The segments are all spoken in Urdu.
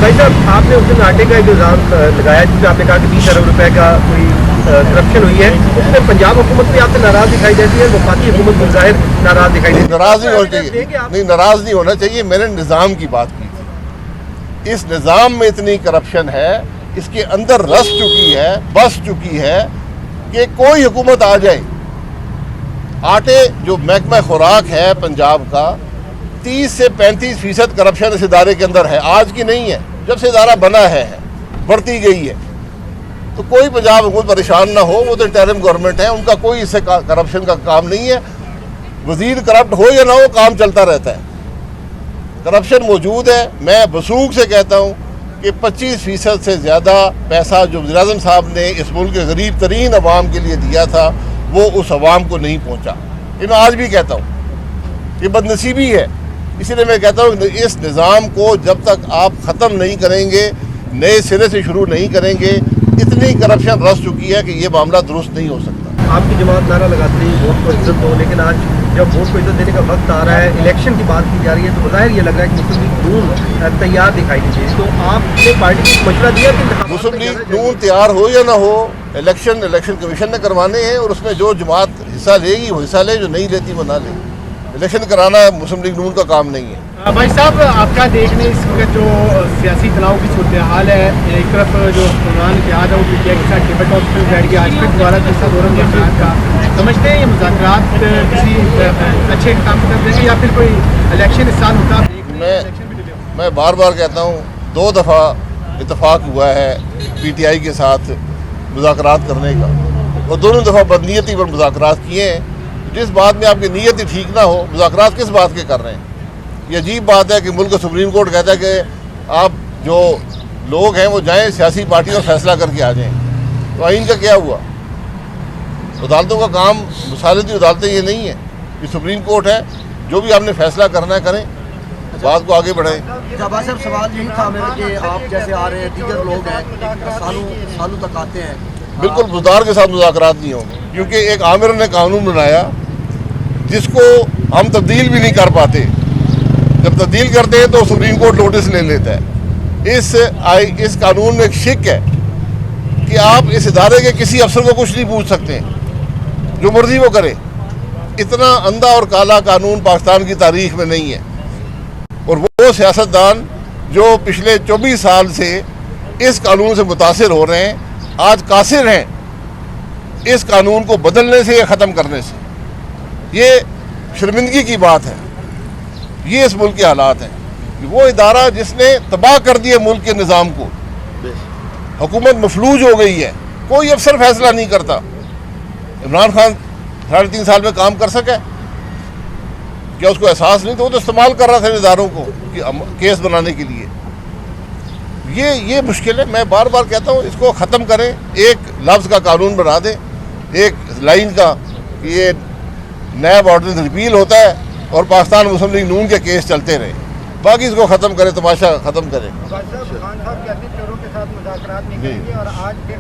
بھائی صاحب آپ نے اس دن آٹے کا ایک الزام لگایا جس میں آپ نے کہا کہ 20 ارب روپے کا کوئی کرپشن ہوئی ہے، اس میں پنجاب حکومت بھی آپ سے ناراض دکھائی دیتی ہے، وفاقی حکومت بظاہر ناراض دکھائی دیتی ہے. ناراض نہیں ہونا چاہیے، نہیں ناراض نہیں ہونا چاہیے. میں نے نظام کی بات کی تھی. اس نظام میں اتنی کرپشن ہے، اس کے اندر رس چکی ہے، بس چکی ہے کہ کوئی حکومت آ جائے. آٹے جو محکمہ خوراک ہے پنجاب کا 30 سے 35% کرپشن اس ادارے کے اندر ہے. آج کی نہیں ہے، جب سے ادارہ بنا ہے بڑھتی گئی ہے. تو کوئی پنجاب حکومت پریشان نہ ہو، وہ تو انٹرم گورنمنٹ ہے، ان کا کوئی اس سے کرپشن کا کام نہیں ہے. وزیر کرپٹ ہو یا نہ ہو، کام چلتا رہتا ہے. کرپشن موجود ہے. میں وثوق سے کہتا ہوں کہ 25% سے زیادہ پیسہ جو وزیر اعظم صاحب نے اس ملک کے غریب ترین عوام کے لیے دیا تھا وہ اس عوام کو نہیں پہنچا. یہ میں آج بھی کہتا ہوں، یہ بدنصیبی ہے. اسی لیے میں کہتا ہوں کہ اس نظام کو جب تک آپ ختم نہیں کریں گے، نئے سرے سے شروع نہیں کریں گے، اتنی کرپشن رس چکی ہے کہ یہ معاملہ درست نہیں ہو سکتا. آپ کی جماعت نعرہ لگاتی ہے ووٹ کو عزت دو، لیکن آج جب ووٹ کو عزت دینے کا وقت آ رہا ہے، الیکشن کی بات کی جا رہی ہے، تو بظاہر یہ لگ رہا ہے کہ مسلم لیگ نون تیار دکھائی دیجیے. تو آپ نے پارٹی کو مشورہ دیا کہ مسلم لیگ نون تیار ہو یا نہ ہو، الیکشن کمیشن نے کروانے ہیں، اور اس میں جو جماعت حصہ لے گی وہ حصہ لے، جو نہیں لیتی وہ نہ لے. الیکشن کرانا مسلم لیگ نون کا کام نہیں ہے. بھائی صاحب آپ کا دیکھنے اس وقت جو سیاسی تناؤ کی صورتحال ہے، ایک طرف جو عمران اتحاد ہے وہ پی ٹی آئی کے ساتھ ٹیبل ٹاک پہ بیٹھ گیا، آج پھر دوبارہ تیسرا دور مذاکرات کا. سمجھتے ہیں یہ مذاکرات کسی اچھے کام کی طرف دیں گے یا پھر کوئی الیکشن اس سال ہوتا؟ میں بار بار کہتا ہوں 2 دفعہ اتفاق ہوا ہے پی ٹی آئی کے ساتھ مذاکرات کرنے کا، اور دونوں دفعہ بدنیتی پر مذاکرات کیے ہیں. جس بات میں آپ کی نیت ہی ٹھیک نہ ہو، مذاکرات کس بات کے کر رہے ہیں؟ یہ عجیب بات ہے کہ ملک کا سپریم کورٹ کہتا ہے کہ آپ جو لوگ ہیں وہ جائیں سیاسی پارٹی اور فیصلہ کر کے آ جائیں. تو آئین کا کیا ہوا؟ عدالتوں کا کام، مصالحتی عدالتیں یہ نہیں ہیں، یہ سپریم کورٹ ہے. جو بھی آپ نے فیصلہ کرنا ہے کریں، بات کو آگے بڑھائیں. شہباز صاحب سوال یہی تھا میرا کہ آپ جیسے آ رہے ہیں، دیگر لوگ ہیں سالوں تک آتے ہیں. بالکل بزدار کے ساتھ مذاکرات نہیں ہوں گے، کیونکہ ایک عامر نے قانون بنایا جس کو ہم تبدیل بھی نہیں کر پاتے. جب تبدیل کرتے ہیں تو سپریم کورٹ نوٹس لے لیتا ہے. اس قانون میں ایک شک ہے کہ آپ اس ادارے کے کسی افسر کو کچھ نہیں پوچھ سکتے، جو مرضی وہ کرے. اتنا اندھا اور کالا قانون پاکستان کی تاریخ میں نہیں ہے. اور وہ سیاستدان جو پچھلے 24 سال سے اس قانون سے متاثر ہو رہے ہیں، آج قاصر ہیں اس قانون کو بدلنے سے یا ختم کرنے سے. یہ شرمندگی کی بات ہے. یہ اس ملک کے حالات ہیں. وہ ادارہ جس نے تباہ کر دیا ملک کے نظام کو، حکومت مفلوج ہو گئی ہے، کوئی افسر فیصلہ نہیں کرتا. عمران خان 3.5 سال میں کام کر سکے؟ کیا اس کو احساس نہیں؟ تو وہ تو استعمال کر رہا تھا اداروں کو کیس بنانے کے لیے. یہ مشکل ہے. میں بار بار کہتا ہوں اس کو ختم کریں. ایک لفظ کا قانون بنا دیں، ایک لائن کا، یہ نیب آرڈیننس ریپیل ہوتا ہے اور پاکستان مسلم لیگ نون کے کیس چلتے رہے. باقی اس کو ختم کریں، تماشا ختم کریں. خان صاحب کہتے ہیں چوروں کے ساتھ مذاکرات نہیں کریں گے، اور آج پھر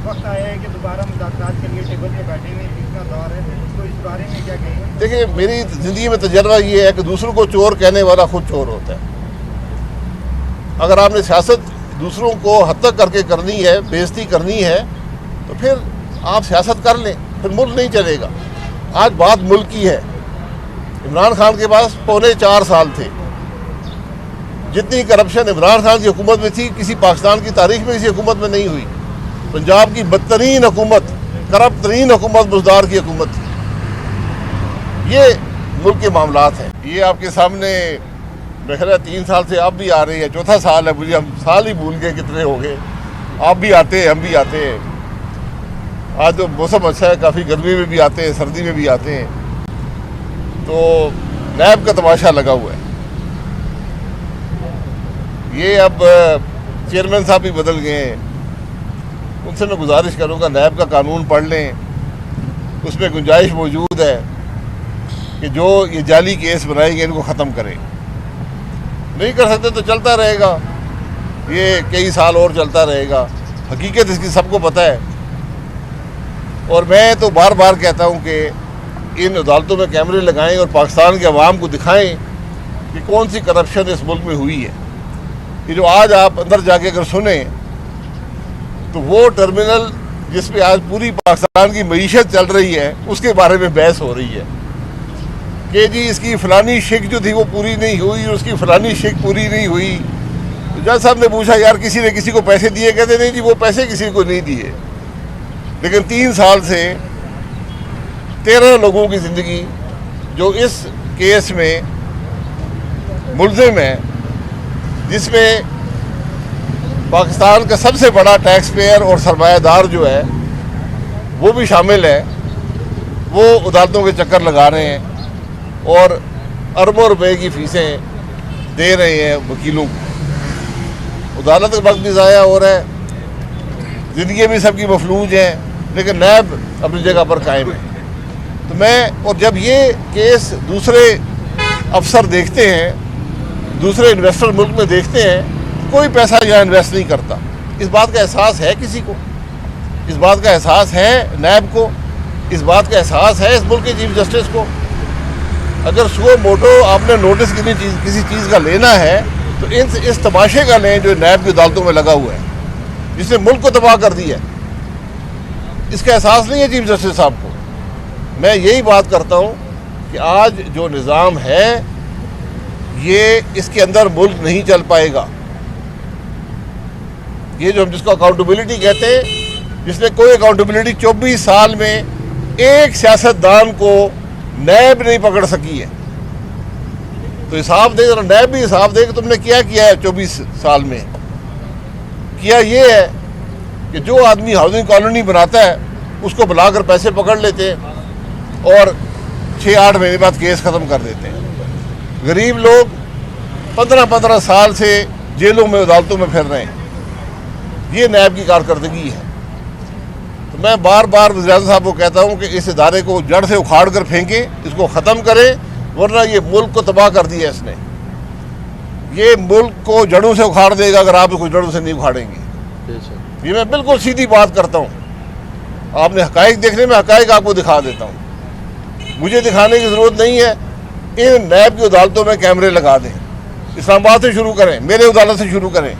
وقت آیا ہے کہ دوبارہ مذاکرات کے لیے ٹیبل پہ بیٹھے ہوئے تیسرا دور ہے. تو اس بارے میں کیا کہیں گے؟ دیکھیں، میری زندگی میں تجربہ یہ ہے کہ دوسروں کو چور کہنے والا خود چور ہوتا ہے. اگر آپ نے سیاست دوسروں کو حد تک کر کے کرنی ہے، بےزتی کرنی ہے، تو پھر آپ سیاست کر لیں، پھر ملک نہیں چلے گا. آج بات ملک کی ہے. عمران خان کے پاس 4.25 سال تھے. جتنی کرپشن عمران خان کی حکومت میں تھی کسی پاکستان کی تاریخ میں کسی حکومت میں نہیں ہوئی. پنجاب کی بدترین حکومت، کرپٹ ترین حکومت بزدار کی حکومت تھی. یہ ملک کے معاملات ہیں. یہ آپ کے سامنے میرا 3 سال سے آپ بھی آ رہے ہیں، 4تھا سال ہے. مجھے ہم سال ہی بھول گئے کتنے ہو گئے. آپ بھی آتے ہیں، ہم بھی آتے ہیں. آج تو موسم اچھا ہے، کافی گرمی میں بھی آتے ہیں، سردی میں بھی آتے ہیں. تو نیب کا تماشا لگا ہوا ہے. یہ اب چیئرمین صاحب بھی بدل گئے ہیں. ان سے میں گزارش کروں گا نیب کا قانون پڑھ لیں. اس میں گنجائش موجود ہے کہ جو یہ جعلی کیس بنائیں گے ان کو ختم کریں. نہیں کر سکتے تو چلتا رہے گا، یہ کئی سال اور چلتا رہے گا. حقیقت اس کی سب کو پتہ ہے. اور میں تو بار بار کہتا ہوں کہ ان عدالتوں میں کیمرے لگائیں اور پاکستان کے عوام کو دکھائیں کہ کون سی کرپشن اس ملک میں ہوئی ہے. کہ جو آج آپ اندر جا کے اگر سنیں تو وہ ٹرمینل جس پہ آج پوری پاکستان کی معیشت چل رہی ہے اس کے بارے میں بحث ہو رہی ہے کہ جی اس کی فلانی شک جو تھی وہ پوری نہیں ہوئی، اس کی فلانی شک پوری نہیں ہوئی. جج صاحب نے پوچھا یار کسی نے کسی کو پیسے دیے؟ کہتے نہیں جی وہ پیسے کسی کو نہیں دیے، لیکن 3 سال سے 13 لوگوں کی زندگی جو اس کیس میں ملزم ہے، جس میں پاکستان کا سب سے بڑا ٹیکس پیئر اور سرمایہ دار جو ہے وہ بھی شامل ہے، وہ عدالتوں کے چکر لگا رہے ہیں اور اربوں روپے کی فیسیں دے رہے ہیں وکیلوں کو. عدالت کا وقت بھی ضائع ہو رہا ہے، زندگی بھی سب کی مفلوج ہیں، لیکن نیب اپنی جگہ پر قائم ہے. تو اور جب یہ کیس دوسرے افسر دیکھتے ہیں، دوسرے انویسٹر ملک میں دیکھتے ہیں، کوئی پیسہ یہاں انویسٹ نہیں کرتا. اس بات کا احساس ہے کسی کو؟ اس بات کا احساس ہے نیب کو؟ اس بات کا احساس ہے اس ملک کے چیف جسٹس کو؟ اگر سو موٹو آپ نے نوٹس کسی چیز کا لینا ہے تو اس تماشے کا لیں جو نیب کی عدالتوں میں لگا ہوا ہے، جس نے ملک کو تباہ کر دیا ہے. اس کا احساس نہیں ہے چیف جسٹس صاحب کو. میں یہی بات کرتا ہوں کہ آج جو نظام ہے یہ اس کے اندر ملک نہیں چل پائے گا. یہ جو ہم جس کو اکاؤنٹیبلٹی کہتے ہیں، جس نے کوئی اکاؤنٹیبلٹی 24 سال میں ایک سیاستدان کو نیب نہیں پکڑ سکی ہے. تو حساب دے ذرا، نیب بھی حساب دے کہ تم نے کیا ہے 24 سال میں. کیا یہ ہے کہ جو آدمی ہاؤسنگ کالونی بناتا ہے اس کو بلا کر پیسے پکڑ لیتے ہیں اور 6-8 مہینے بعد کیس ختم کر دیتے ہیں. غریب لوگ 15 سال سے جیلوں میں عدالتوں میں پھر رہے ہیں. یہ نیب کی کارکردگی ہے. تو میں بار بار وزیر اعظم صاحب کو کہتا ہوں کہ اس ادارے کو جڑ سے اکھاڑ کر پھینکیں، اس کو ختم کریں، ورنہ یہ ملک کو تباہ کر دیا اس نے. یہ ملک کو جڑوں سے اکھاڑ دے گا اگر آپ اس کو جڑوں سے نہیں اکھاڑیں گے. یہ میں بالکل سیدھی بات کرتا ہوں. آپ نے حقائق دیکھنے میں حقائق آپ کو دکھا دیتا ہوں. مجھے دکھانے کی ضرورت نہیں ہے. ان نیب کی عدالتوں میں کیمرے لگا دیں. اسلام آباد سے شروع کریں، میرے عدالت سے شروع کریں،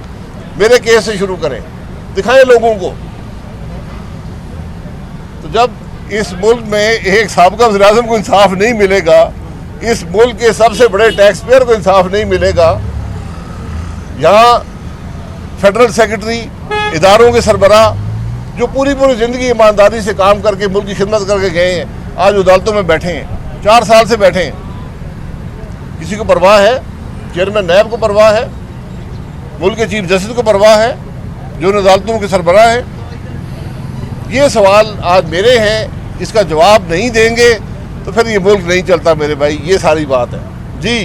میرے کیس سے شروع کریں، دکھائیں لوگوں کو. تو جب اس ملک میں ایک سابقہ وزیر اعظم کو انصاف نہیں ملے گا، اس ملک کے سب سے بڑے ٹیکس پیئر کو انصاف نہیں ملے گا، یہاں فیڈرل سیکرٹری، اداروں کے سربراہ جو پوری زندگی ایمانداری سے کام کر کے ملک کی خدمت کر کے گئے ہیں، آج عدالتوں میں بیٹھے ہیں، 4 سال سے بیٹھے ہیں. کسی کو پرواہ ہے؟ چیئرمین نیب کو پرواہ ہے؟ ملک کے چیف جسٹس کو پرواہ ہے جو ان عدالتوں کے سربراہ ہیں؟ یہ سوال آج میرے ہیں. اس کا جواب نہیں دیں گے تو پھر یہ ملک نہیں چلتا میرے بھائی. یہ ساری بات ہے. جی